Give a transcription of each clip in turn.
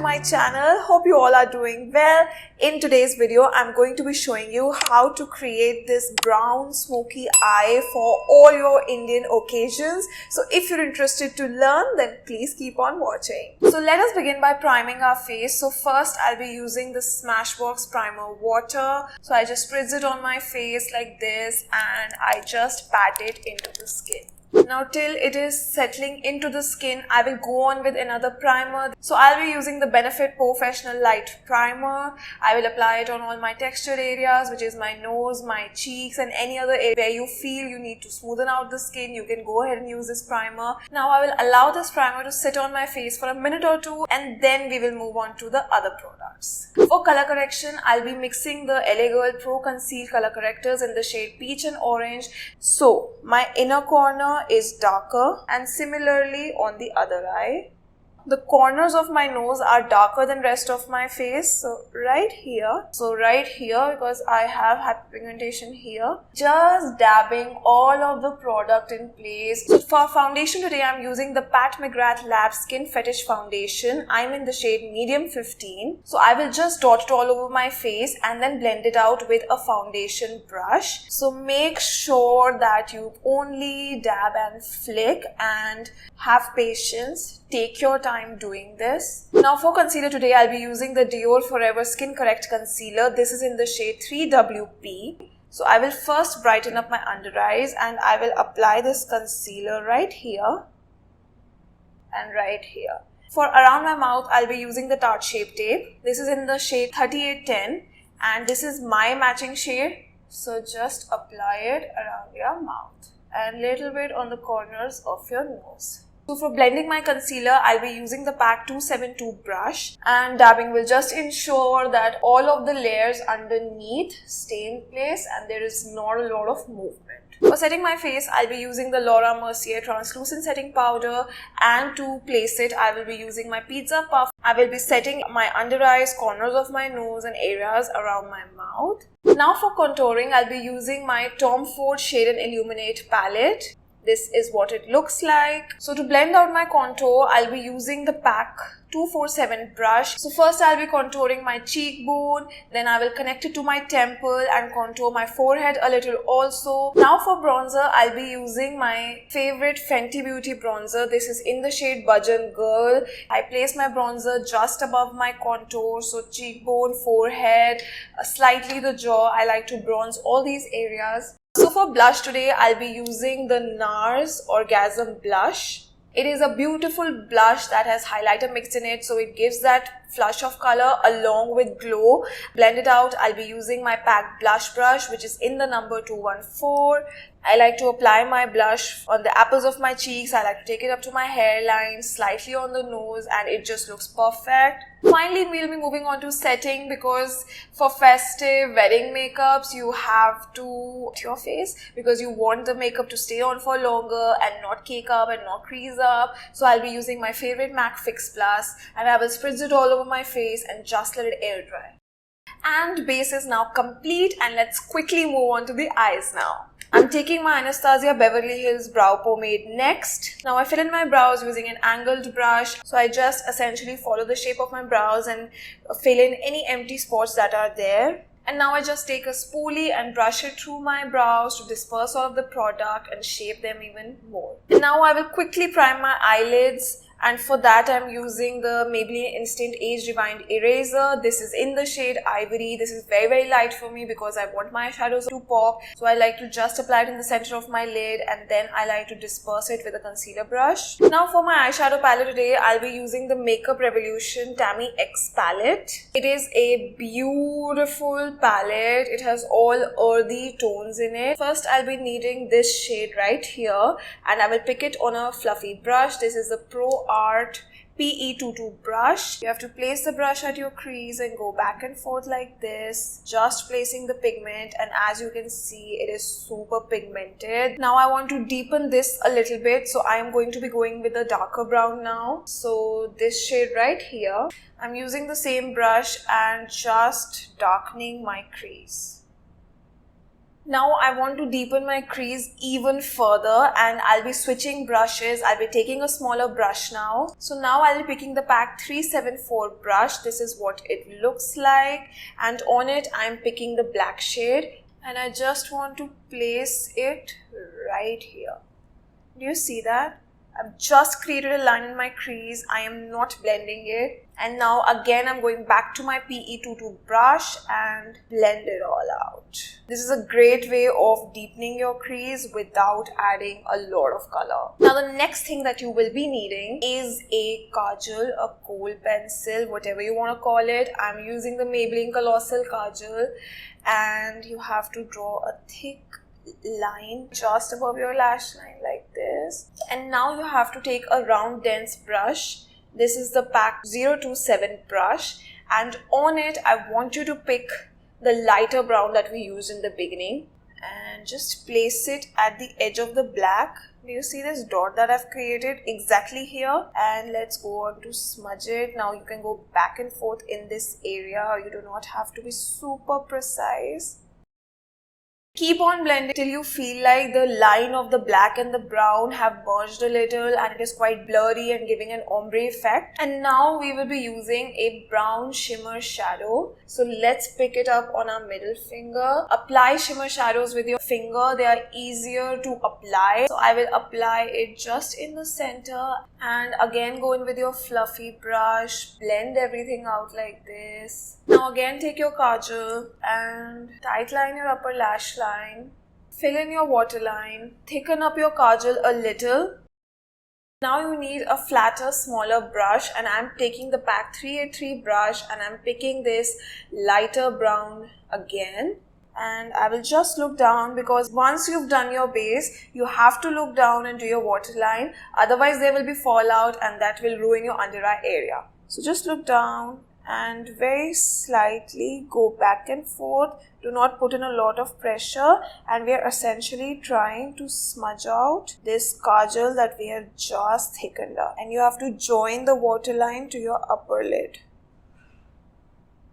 my channel. Hope you all are doing well. In today's video, I'm going to be showing you how to create this brown smoky eye for all your Indian occasions. So if you're interested to learn, then please keep on watching. So let us begin by priming our face. So first I'll be using the SMASHBOX primer water. So I just spritz it on my face like this and I just pat it into the skin. Now till it is settling into the skin, I will go on with another primer. So I'll be using the Benefit POREFESSIONAL Lite primer. I will apply it on all my textured areas, which is my nose, my cheeks and any other area where you feel you need to smoothen out the skin. You can go ahead and use this primer. Now I will allow this primer to sit on my face for a minute or two and then we will move on to the other products. For color correction, I'll be mixing the LA Girl Pro Conceal color correctors in the shade Peach and Orange. So my inner corner is darker and similarly on the other eye. The corners of my nose are darker than rest of my face. So right here, because I have hyperpigmentation here, just dabbing all of the product in place. So for foundation today, I'm using the Pat McGrath Lab Skin Fetish foundation. I'm in the shade medium 15. So I will just dot it all over my face and then blend it out with a foundation brush. So make sure that you only dab and flick and have patience. Take your time doing this. Now for concealer today, I'll be using the DIOR Forever Skin Correct Concealer. This is in the shade 3WP. So I will first brighten up my under eyes and I will apply this concealer right here and right here. For around my mouth, I'll be using the Tarte Shape Tape. This is in the shade 3810 and this is my matching shade. So just apply it around your mouth and little bit on the corners of your nose. So for blending my concealer, I'll be using the PAC 272 brush and dabbing will just ensure that all of the layers underneath stay in place and there is not a lot of movement. For setting my face, I'll be using the Laura Mercier Translucent Setting Powder and to place it, I will be using my Pizza Puff. I will be setting my under eyes, corners of my nose and areas around my mouth. Now for contouring, I'll be using my Tom Ford Shade and Illuminate palette. This is what it looks like. So to blend out my contour, I'll be using the PAC 247 brush. So first I'll be contouring my cheekbone, then I will connect it to my temple and contour my forehead a little also. Now for bronzer, I'll be using my favorite Fenty Beauty bronzer. This is in the shade Bajan Girl. I place my bronzer just above my contour, so cheekbone, forehead, slightly the jaw. I like to bronze all these areas. So for blush today, I'll be using the NARS Orgasm blush. It is a beautiful blush that has highlighter mixed in it, so it gives that flush of color along with glow. Blend it out, I'll be using my PAC blush brush, which is in the number 214. I like to apply my blush on the apples of my cheeks. I like to take it up to my hairline, slightly on the nose, and it just looks perfect. Finally, we'll be moving on to setting because for festive wedding makeups, you have to set your face because you want the makeup to stay on for longer and not cake up and not crease up. So I'll be using my favorite MAC Fix Plus and I will spritz it all over my face and just let it air dry. And base is now complete and let's quickly move on to the eyes now. I'm taking my Anastasia Beverly Hills Brow Pomade next. Now I fill in my brows using an angled brush. So I just essentially follow the shape of my brows and fill in any empty spots that are there. And now I just take a spoolie and brush it through my brows to disperse all of the product and shape them even more. And now I will quickly prime my eyelids. And for that, I'm using the Maybelline Instant Age Rewind Eraser. This is in the shade Ivory. This is very, very light for me because I want my shadows to pop. So I like to just apply it in the center of my lid and then I like to disperse it with a concealer brush. Now for my eyeshadow palette today, I'll be using the Makeup Revolution Tammi X palette. It is a beautiful palette. It has all earthy tones in it. First, I'll be needing this shade right here and I will pick it on a fluffy brush. This is the Pro Art PE22 brush. You have to place the brush at your crease and go back and forth like this, just placing the pigment, and as you can see, it is super pigmented. Now I want to deepen this a little bit, so I am going to be going with a darker brown now. So this shade right here, I'm using the same brush and just darkening my crease. Now I want to deepen my crease even further, and I'll be switching brushes. I'll be taking a smaller brush now. So now I'll be picking the PAC 374 brush. This is what it looks like, and on it I'm picking the black shade, and I just want to place it right here. Do you see that? I've just created a line in my crease. I am not blending it. And now again I'm going back to my PE22 brush and blend it all out. This is a great way of deepening your crease without adding a lot of color. Now the next thing that you will be needing is a kajal, a kohl pencil, whatever you want to call it. I'm using the Maybelline Colossal Kajal, and you have to draw a thick line just above your lash line like this. And now you have to take a round dense brush. This is the PAC 027 brush, and on it I want you to pick the lighter brown that we used in the beginning and just place it at the edge of the black. Do you see this dot that I've created exactly here? And let's go on to smudge it. Now you can go back and forth in this area. You do not have to be super precise. Keep on blending till you feel like the line of the black and the brown have merged a little and it is quite blurry and giving an ombre effect. And now we will be using a brown shimmer shadow. So let's pick it up on our middle finger. Apply shimmer shadows with your finger. They are easier to apply. So I will apply it just in the center, and again go in with your fluffy brush. Blend everything out like this. Now again take your kajal and tight line your upper lash line. Fill in your waterline. Thicken up your kajal a little. Now you need a flatter, smaller brush, and I'm taking the PAC 383 brush and I'm picking this lighter brown again. And I will just look down, because once you've done your base, you have to look down and do your waterline. Otherwise there will be fallout and that will ruin your under eye area. So just look down and very slightly go back and forth. Do not put in a lot of pressure, and we are essentially trying to smudge out this kajal that we have just thickened up. And you have to join the waterline to your upper lid.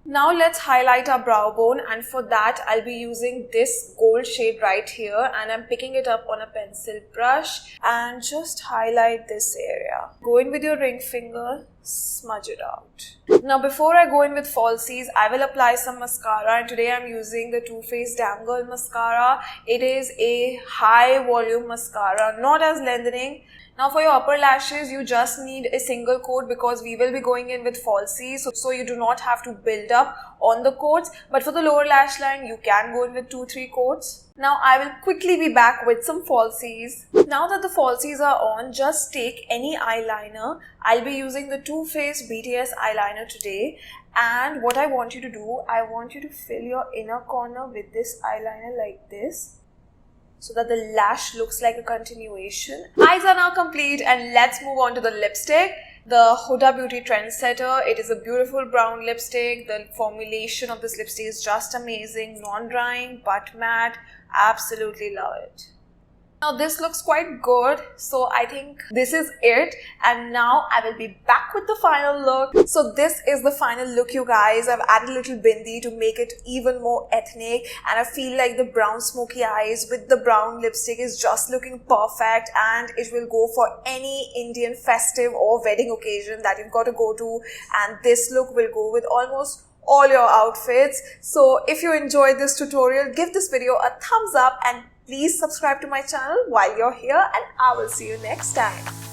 Now let's highlight our brow bone, and for that I'll be using this gold shade right here, and I'm picking it up on a pencil brush and just highlight this area. Go in with your ring finger, smudge it out. Now before I go in with falsies, I will apply some mascara, and today I'm using the Too Faced Damn Girl mascara. It is a high volume mascara, not as lengthening. Now for your upper lashes, you just need a single coat because we will be going in with falsies, so you do not have to build up on the coats. But for the lower lash line, you can go in with 2-3 coats. Now I will quickly be back with some falsies. Now that the falsies are on, just take any eyeliner. I'll be using the Too Faced BTS eyeliner today. And what I want you to do, I want you to fill your inner corner with this eyeliner like this, so that the lash looks like a continuation. Eyes are now complete, and let's move on to the lipstick. The HUDA Beauty Trendsetter. It is a beautiful brown lipstick. The formulation of this lipstick is just amazing. Non-drying but matte. Absolutely love it. Now this looks quite good, so I think this is it, and now I will be back with the final look. So this is the final look, you guys. I've added a little bindi to make it even more ethnic, and I feel like the brown smoky eyes with the brown lipstick is just looking perfect, and it will go for any Indian festive or wedding occasion that you've got to go to, and this look will go with almost all your outfits. So if you enjoyed this tutorial, give this video a thumbs up and please subscribe to my channel while you're here, and I will see you next time.